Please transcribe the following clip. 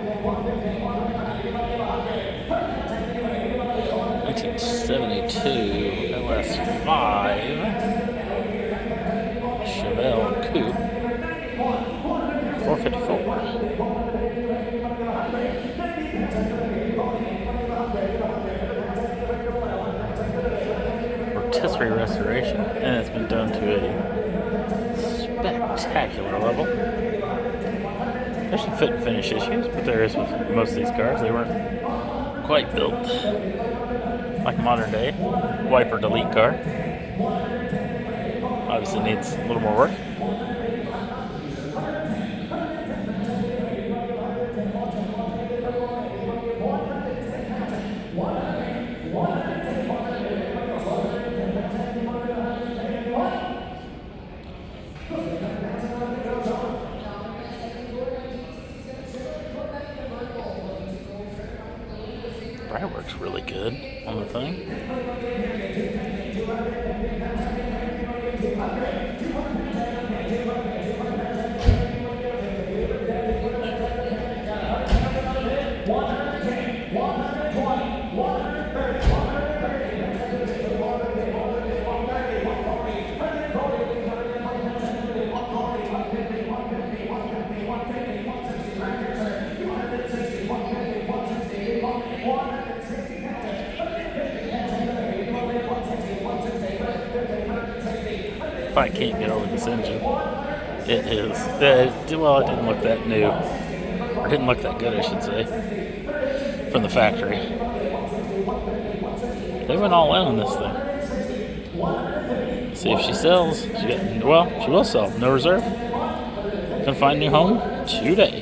1972 LS5 Chevelle Coupe 454. Rotisserie restoration, and it's been done to a spectacular level. There's some fit and finish issues, but there is with most of these cars. They weren't quite built like a modern day wipe or delete car. Obviously needs a little more work. Bright works really good on the thing. If I can't get over this engine, it is. Well, it didn't look that new, or didn't look that good, I should say, from the factory. They went all in on this thing. See if she sells. She will sell. No reserve. Gonna find a new home today.